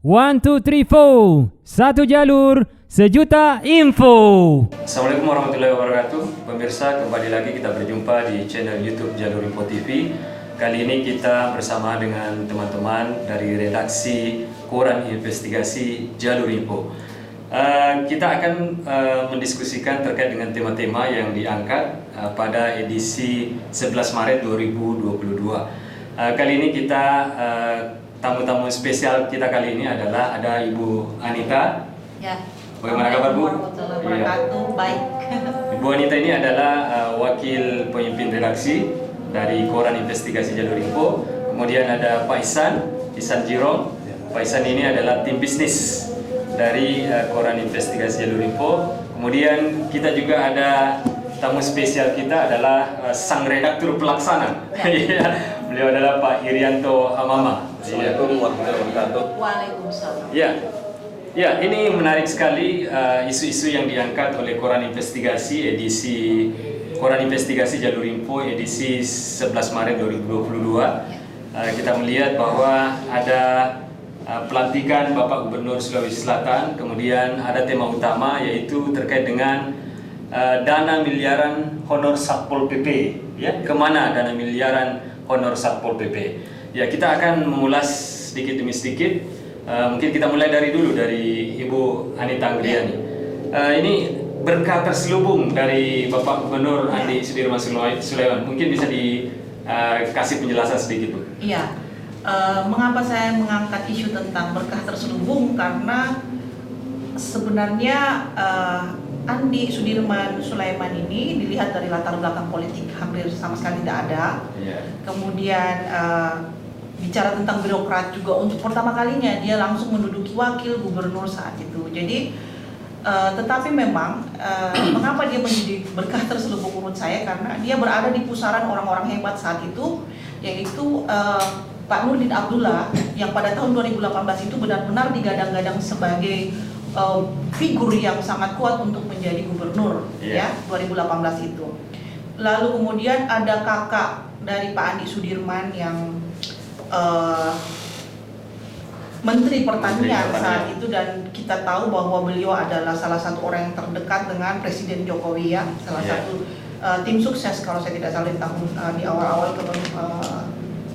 One, two, three, four. Satu jalur, sejuta info. Assalamualaikum warahmatullahi wabarakatuh. Pemirsa, kembali lagi kita berjumpa di channel YouTube Jalur Info TV. Kali ini kita bersama dengan teman-teman dari redaksi Koran Investigasi Jalur Info. Kita akan mendiskusikan terkait dengan tema-tema yang diangkat pada edisi 11 Maret 2022. Kali ini kita tamu-tamu spesial kita kali ini adalah ada Ibu Anita. Ya. Bagaimana kabar Bu? Wabarakatuh. Baik. Ibu Anita ini adalah wakil pemimpin redaksi dari Koran Investigasi Jalur Info. Kemudian ada Pak Ihsan Jirong. Pak Ihsan ini adalah tim bisnis dari Koran Investigasi Jalur Info. Kemudian kita juga ada tamu spesial kita adalah sang redaktur pelaksana. Ya. Beliau adalah Pak Irianto Hamama. Assalamualaikum warahmatullahi wabarakatuh. Waalaikumsalam. Ya, ini menarik sekali isu-isu yang diangkat oleh Koran Investigasi Koran Investigasi Jalur Info edisi 11 Maret 2022. Kita melihat bahwa ada pelantikan Bapak Gubernur Sulawesi Selatan, kemudian ada tema utama yaitu terkait dengan dana miliaran honor Satpol PP. Ya, kemana dana miliaran honor Satpol PP? Ya, kita akan mengulas sedikit demi sedikit. Mungkin kita mulai dari Ibu Anita Anggriani. Ini berkah terselubung dari Bapak Gubernur Andi Sudirman Sulaiman. Mungkin bisa dikasih penjelasan sedikit, Bu. Iya. Mengapa saya mengangkat isu tentang berkah terselubung? Karena sebenarnya Andi Sudirman Sulaiman ini dilihat dari latar belakang politik hampir sama sekali tidak ada. Kemudian bicara tentang birokrat juga untuk pertama kalinya dia langsung menduduki wakil gubernur saat itu. Jadi tetapi memang mengapa dia menjadi berkah terselubung menurut saya, karena dia berada di pusaran orang-orang hebat saat itu, yaitu Pak Nurdin Abdullah yang pada tahun 2018 itu benar-benar digadang-gadang sebagai figur yang sangat kuat untuk menjadi gubernur, ya, 2018 itu. Lalu kemudian ada kakak dari Pak Andi Sudirman yang Menteri Pertanian saat itu, dan kita tahu bahwa beliau adalah salah satu orang yang terdekat dengan Presiden Jokowi, ya, salah satu tim sukses kalau saya tidak salah di awal-awal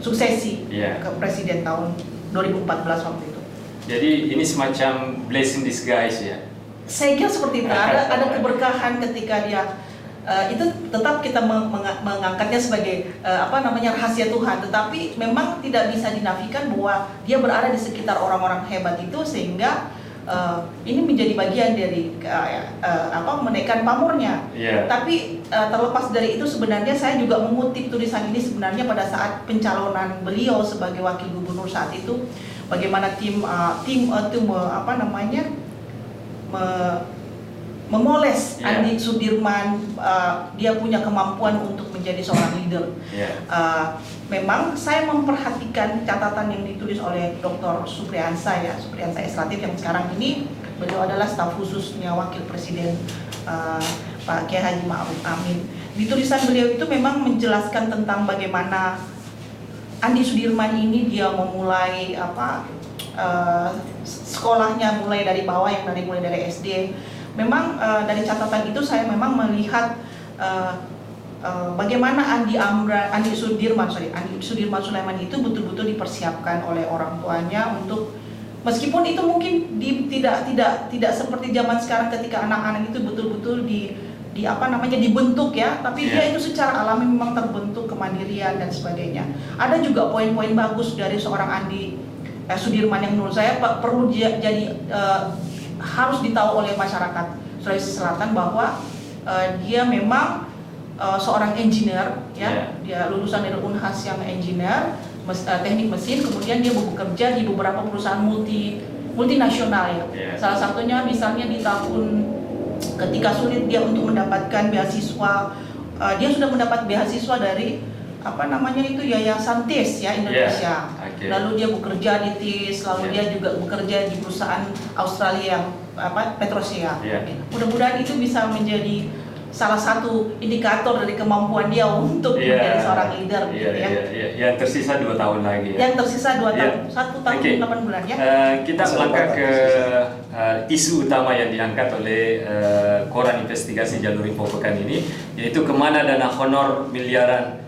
suksesi ke Presiden tahun 2014 waktu itu. Jadi ini semacam blessing disguise, ya? Saya kira seperti itu. Ada keberkahan ketika dia itu tetap kita mengangkatnya sebagai rahasia Tuhan, tetapi memang tidak bisa dinafikan bahwa dia berada di sekitar orang-orang hebat itu, sehingga ini menjadi bagian dari menaikkan pamornya. Tapi terlepas dari itu, sebenarnya saya juga mengutip tulisan ini sebenarnya pada saat pencalonan beliau sebagai wakil gubernur saat itu, bagaimana tim memoles Andi Sudirman, dia punya kemampuan untuk menjadi seorang leader. Memang saya memperhatikan catatan yang ditulis oleh Dr. Supriyansa S. Latif, yang sekarang ini beliau adalah staf khususnya Wakil Presiden Pak Kiai Haji Ma'ruf Amin. Di tulisan beliau itu memang menjelaskan tentang bagaimana Andi Sudirman ini dia memulai sekolahnya mulai dari bawah, mulai dari SD. Memang dari catatan itu saya memang melihat bagaimana Andi Sudirman Sulaiman itu betul-betul dipersiapkan oleh orang tuanya untuk, meskipun itu mungkin tidak seperti zaman sekarang ketika anak-anak itu betul-betul dibentuk, ya, tapi dia itu secara alami memang terbentuk kemandirian dan sebagainya. Ada juga poin-poin bagus dari seorang Andi Sudirman yang menurut saya perlu harus ditahu oleh masyarakat Sulawesi Selatan, bahwa dia memang seorang engineer, ya. Dia lulusan dari Unhas yang engineer, teknik mesin, kemudian dia bekerja di beberapa perusahaan multinasional, ya. Salah satunya misalnya di tahun ketika sulit dia untuk mendapatkan beasiswa, dia sudah mendapat beasiswa dari Yayasan TIS, ya, Indonesia. Lalu dia bekerja di TIS, lalu dia juga bekerja di perusahaan Australia yang Petrosia. Mudah-mudahan itu bisa menjadi salah satu indikator dari kemampuan dia untuk menjadi seorang leader gitu ya. Yang tersisa 2 tahun lagi ya. Yang tersisa 2 tahun, 1 tahun Oke. 8 bulan ya. Kita melangkah ke isu utama yang diangkat oleh koran investigasi Jalur Info pekan ini, yaitu kemana dana honor miliaran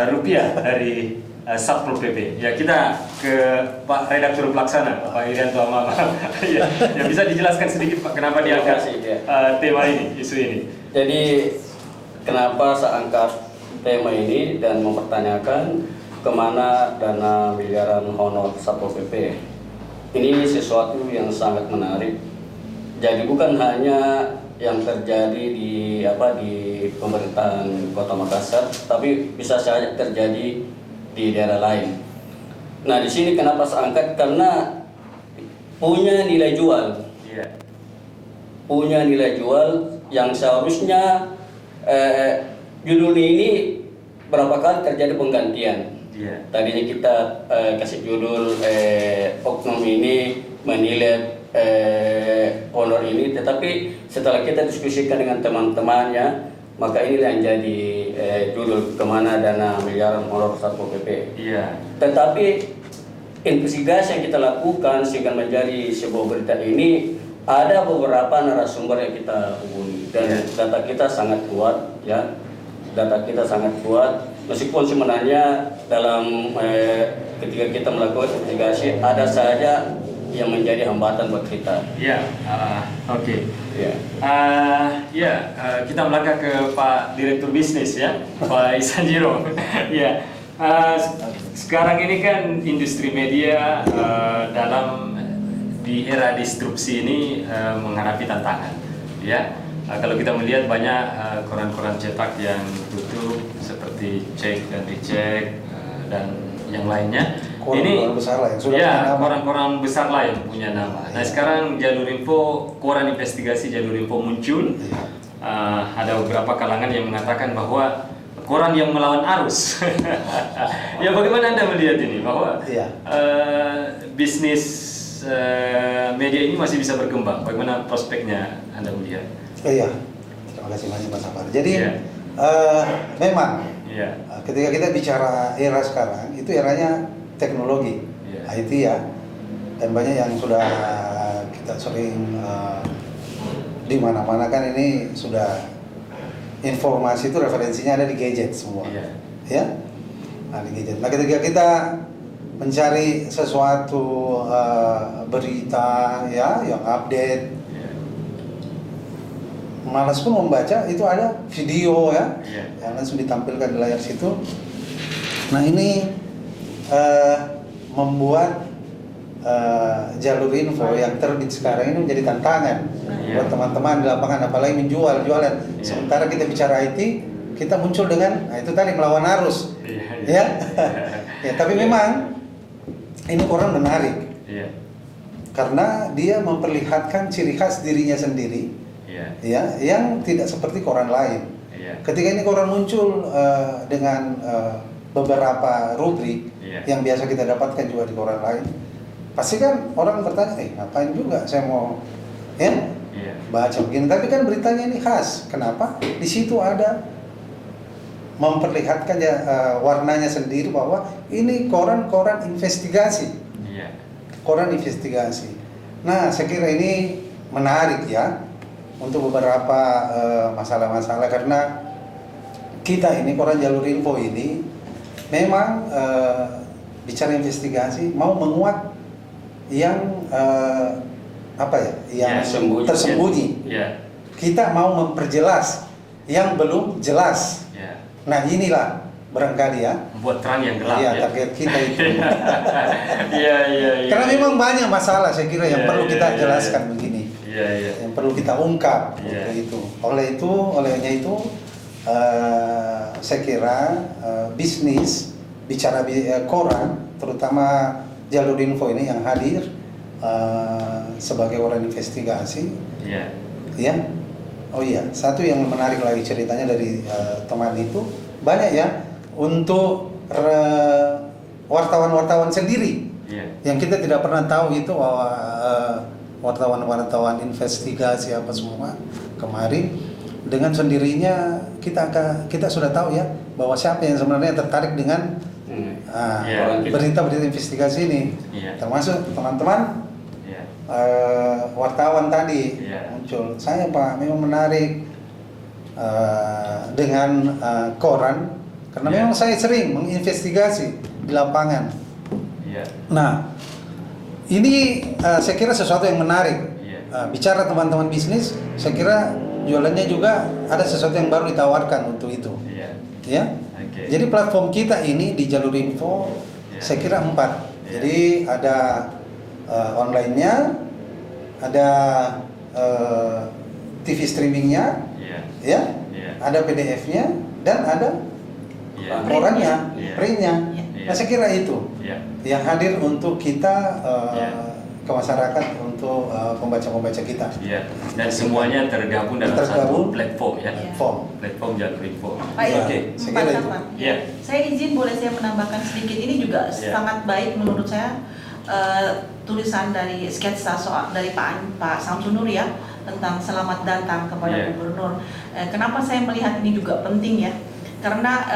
rupiah dari Satpol PP. Ya, kita ke Pak Redaktur Pelaksana, Pak Irianto Amama. Ya, yang bisa dijelaskan sedikit Pak kenapa diangkat tema ini, isu ini. Jadi kenapa saya angkat tema ini dan mempertanyakan kemana dana miliaran honor Satpol PP? Ini sesuatu yang sangat menarik. Jadi bukan hanya yang terjadi di pemerintahan Kota Makassar, tapi bisa saja terjadi di daerah lain. Nah, di sini kenapa saya angkat? Karena punya nilai jual. Iya. Punya nilai jual yang seharusnya judul ini berapa kali terjadi penggantian. Iya. Tadinya kita kasih judul oknum ini menilai honor ini, tetapi setelah kita diskusikan dengan teman-temannya, maka inilah yang jadi judul kemana dana miliaran honor Satpol PP. Iya. Tetapi investigasi yang kita lakukan sehingga menjadi sebuah berita ini, ada beberapa narasumber yang kita hubungi dan data kita sangat kuat ya. Data kita sangat kuat meskipun sebenarnya dalam ketika kita melakukan investigasi ada saja yang menjadi hambatan buat kita. Ya, oke. Ya. Kita melangkah ke Pak Direktur Bisnis ya, Pak Isanjiro. Ya, sekarang ini kan industri media di era disrupsi ini menghadapi tantangan. Ya, kalau kita melihat banyak koran-koran cetak yang tutup seperti Cek dan Dicek dan yang lainnya. Koran-koran besar lah yang sudah punya nama. Koran-koran besar lah yang punya nama. Nah, sekarang Jalur Info, koran investigasi Jalur Info muncul. Ada beberapa kalangan yang mengatakan bahwa koran yang melawan arus. Ya, bagaimana Anda melihat ini bahwa bisnis media ini masih bisa berkembang? Bagaimana prospeknya Anda melihat? Iya, terima kasih banyak Mas Afar. Jadi memang ketika kita bicara era sekarang, itu eranya teknologi, IT ya, dan banyak yang sudah kita sering di mana-mana kan ini sudah informasi itu referensinya ada di gadget semua, ya, di gadget. Nah, ketika kita mencari sesuatu berita ya yang update, malas pun membaca itu ada video ya, yang langsung ditampilkan di layar situ. Nah, ini membuat Jalur Info yang terbit sekarang ini menjadi tantangan buat teman-teman di lapangan, apalagi jualan. Sementara kita bicara IT, kita muncul dengan itu tadi melawan arus, ya. Tapi memang ini koran menarik, karena dia memperlihatkan ciri khas dirinya sendiri, ya, yang tidak seperti koran lain. Ketika ini koran muncul dengan beberapa rubrik yang biasa kita dapatkan juga di koran lain, pasti kan orang bertanya, ngapain juga saya mau baca begini. Tapi kan beritanya ini khas. Kenapa? Di situ ada memperlihatkan warnanya sendiri bahwa ini koran-koran investigasi. Koran investigasi. Nah, saya kira ini menarik ya untuk beberapa masalah-masalah, karena kita ini koran Jalur Info ini memang bicara investigasi mau menguat yang yang tersembunyi. Kita mau memperjelas yang belum jelas. Nah, inilah barangkali ya buat terang yang gelap target kita itu. Karena memang banyak masalah saya kira yang perlu kita jelaskan begini. Yang perlu kita ungkap itu. Olehnya itu saya kira bisnis bicara koran, terutama Jalur Info ini yang hadir sebagai koran investigasi. Ya. Oh iya, satu yang menarik lagi ceritanya dari teman itu, banyak ya untuk wartawan-wartawan sendiri yang kita tidak pernah tahu itu bahwa wartawan-wartawan investigasi apa semua kemarin dengan sendirinya kita sudah tahu ya bahwa siapa yang sebenarnya tertarik dengan berita-berita investigasi ini, termasuk teman-teman wartawan tadi muncul. Saya Pak memang menarik dengan koran karena memang saya sering menginvestigasi di lapangan. Nah, ini saya kira sesuatu yang menarik. Bicara teman-teman bisnis, saya kira jualannya juga ada sesuatu yang baru ditawarkan untuk itu. Ya. Jadi platform kita ini di Jalur Info saya kira 4. Jadi ada online-nya, ada TV streamingnya, ya, ada PDF-nya, dan ada korannya, printnya. Nah, saya kira itu yang hadir untuk kita ke masyarakat untuk pembaca-pembaca kita. Dan semuanya tergabung dalam satu platform ya. Platform Jalur Info. Oke. Saya izin boleh saya menambahkan sedikit, ini juga sangat baik menurut saya tulisan dari sketsa soal dari Pak Samsun Nur ya tentang selamat datang kepada Gubernur. Kenapa saya melihat ini juga penting ya? Karena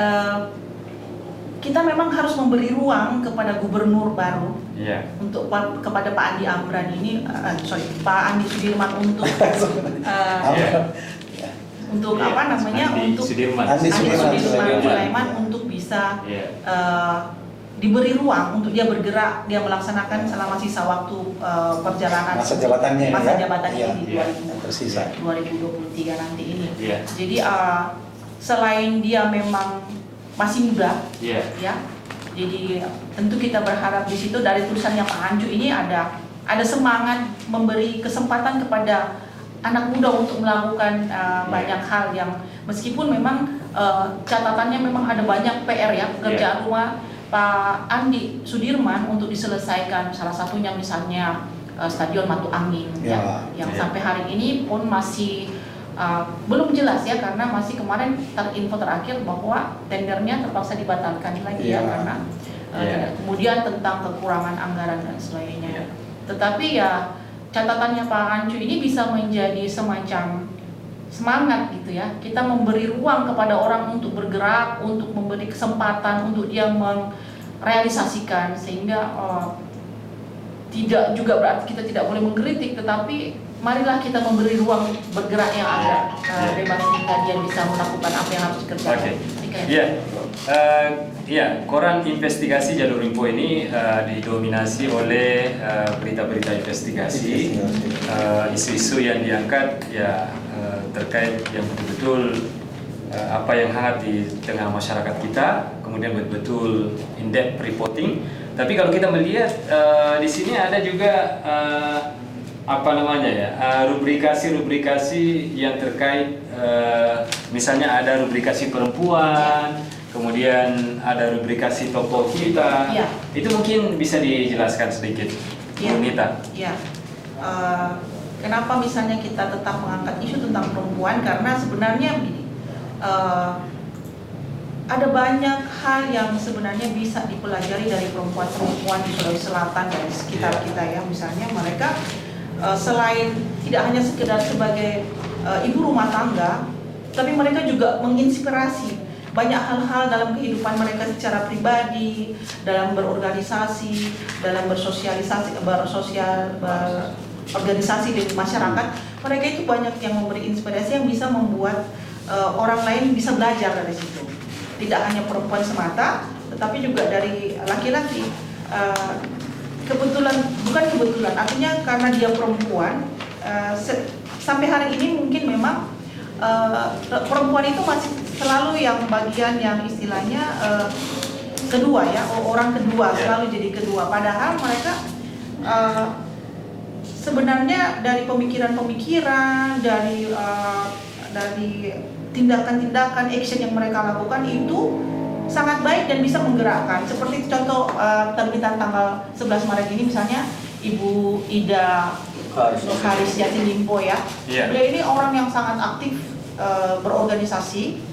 kita memang harus memberi ruang kepada gubernur baru untuk kepada Pak Andi Amran ini, Pak Andi Sudirman untuk untuk apa namanya Andi untuk Sudirman Sulaiman untuk bisa diberi ruang untuk dia bergerak, dia melaksanakan selama sisa waktu perjalanan masa jabatannya di 2023 nanti ini. Jadi selain dia memang masih muda, ya. Jadi tentu kita berharap di situ dari tulisannya Pak Ancu ini ada semangat memberi kesempatan kepada anak muda untuk melakukan banyak hal yang meskipun memang catatannya memang ada banyak PR ya, pekerjaan rumah Pak Andi Sudirman untuk diselesaikan. Salah satunya misalnya Stadion Matu Angin yang sampai hari ini pun masih belum jelas ya, karena masih kemarin info terakhir bahwa tendernya terpaksa dibatalkan lagi karena kemudian tentang kekurangan anggaran dan sebagainya. Tetapi ya catatannya Pak Ancu ini bisa menjadi semacam semangat gitu ya. Kita memberi ruang kepada orang untuk bergerak, untuk memberi kesempatan untuk dia merealisasikan, sehingga tidak juga berarti kita tidak boleh mengkritik, tetapi marilah kita memberi ruang bergerak yang ada bebas sehingga dia bisa melakukan apa yang harus dikerjakan. Koran investigasi Jalur Info ini didominasi oleh berita-berita investigasi, isu-isu yang diangkat terkait yang betul-betul apa yang hangat di tengah masyarakat kita, kemudian betul-betul in-depth reporting. Tapi kalau kita melihat di sini ada juga rubrikasi yang terkait, misalnya ada rubrikasi perempuan, kemudian ada rubrikasi tokoh kita. Itu mungkin bisa dijelaskan sedikit, Bu Nita. Kenapa misalnya kita tetap mengangkat isu tentang perempuan? Karena sebenarnya ada banyak hal yang sebenarnya bisa dipelajari dari perempuan-perempuan di Sulawesi Selatan dan sekitar kita ya. Misalnya mereka selain tidak hanya sekedar sebagai ibu rumah tangga, tapi mereka juga menginspirasi banyak hal-hal dalam kehidupan mereka secara pribadi, dalam berorganisasi, dalam bersosialisasi, berorganisasi di masyarakat. Mereka itu banyak yang memberi inspirasi yang bisa membuat orang lain bisa belajar dari situ. Tidak hanya perempuan semata, tetapi juga dari laki-laki. Bukan kebetulan, artinya karena dia perempuan, sampai hari ini mungkin memang perempuan itu masih selalu yang bagian yang istilahnya kedua ya, orang kedua, selalu jadi kedua. Padahal mereka sebenarnya dari pemikiran-pemikiran, dari tindakan-tindakan, action yang mereka lakukan itu sangat baik dan bisa menggerakkan. Seperti contoh terbitan tanggal 11 Maret ini misalnya Ibu Ida Haris Yati Limpo ya. Dia ini orang yang sangat aktif berorganisasi,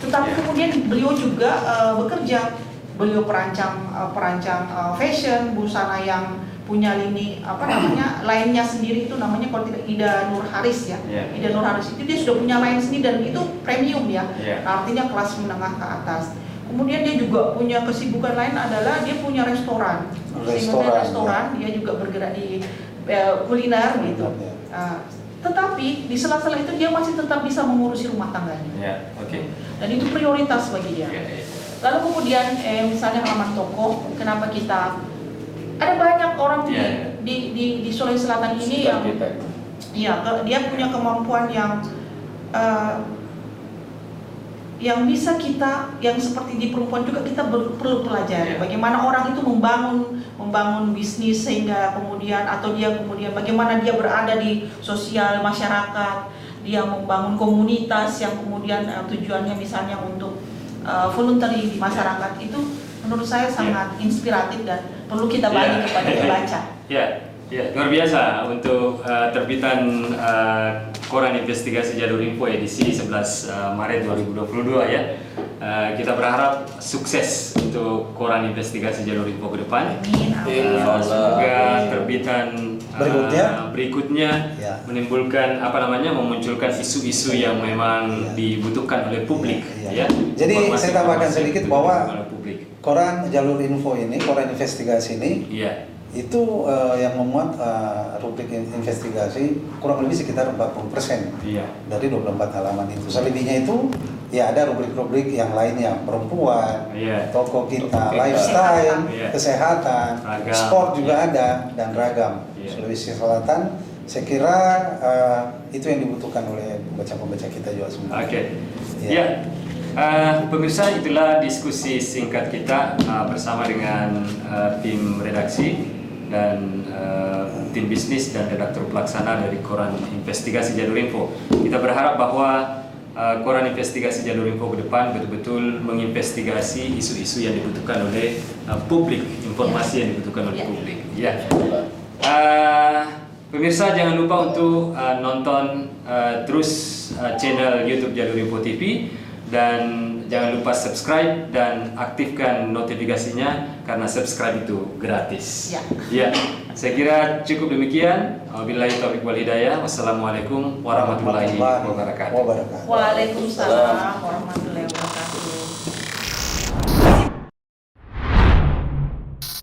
tetapi kemudian beliau juga bekerja. Beliau perancang fashion, busana yang punya lini apa namanya lainnya sendiri, itu namanya kalau tidak Ida Nur Haris ya. Yeah. Ida Nur Haris itu dia sudah punya lain sendiri dan itu premium ya. Yeah. Nah, artinya kelas menengah ke atas. Kemudian dia juga punya kesibukan lain adalah dia punya restoran. Restoran, dia juga bergerak di kuliner gitu. Tetapi di sela-sela itu dia masih tetap bisa mengurusi rumah tangganya. Ya, oke. Dan itu prioritas bagi dia. Lalu kemudian misalnya halaman toko, kenapa kita ada banyak orang di Sulawesi Selatan ini yang dia punya kemampuan yang bisa kita, yang seperti di perempuan juga kita perlu pelajari. Bagaimana orang itu membangun bisnis sehingga kemudian atau dia kemudian bagaimana dia berada di sosial masyarakat, dia membangun komunitas yang kemudian tujuannya misalnya untuk voluntary di masyarakat. Itu menurut saya sangat inspiratif dan perlu kita bagi kepada pembaca. Ya, luar biasa untuk terbitan Koran Investigasi Jalur Info edisi 11 Maret 2022 ya. Kita berharap sukses untuk Koran Investigasi Jalur Info ke depan. Amin. Semoga terbitan berikutnya menimbulkan memunculkan isu-isu yang memang dibutuhkan oleh publik. Ya. Jadi saya tambahkan sedikit bahwa Koran Jalur Info ini, Koran Investigasi ini, itu yang memuat rubrik investigasi kurang lebih sekitar 40% dari 24 halaman itu. Selebihnya itu ya ada rubrik-rubrik yang lainnya, perempuan, toko kita, lifestyle, kesehatan, sport juga ada, dan ragam. Sulawesi Selatan saya kira itu yang dibutuhkan oleh pembaca-pembaca kita juga semua. Pemirsa, itulah diskusi singkat kita bersama dengan tim redaksi dan tim bisnis dan redaktur pelaksana dari Koran Investigasi Jalur Info. Kita berharap bahwa Koran Investigasi Jalur Info ke depan betul-betul menginvestigasi isu-isu yang dibutuhkan oleh publik, informasi yang dibutuhkan oleh publik. Pemirsa, jangan lupa untuk nonton terus channel YouTube Jalur Info TV. Dan jangan lupa subscribe dan aktifkan notifikasinya karena subscribe itu gratis. Saya kira cukup demikian. Wabillahi taufiq wal hidayah. Wassalamualaikum warahmatullahi wabarakatuh. Waalaikumsalam warahmatullahi wabarakatuh.